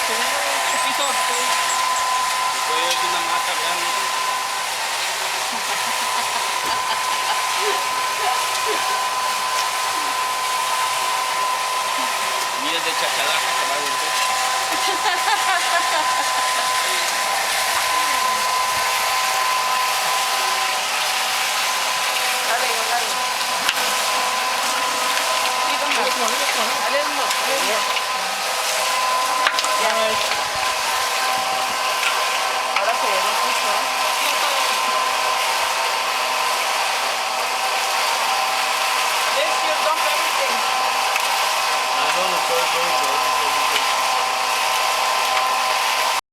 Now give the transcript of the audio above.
Piso. Puede ir una mata grande. Mira de chachalaca que va a venir. Dale, dale. Ya. Ahora se ve mucho. This you dump everything. I don't know,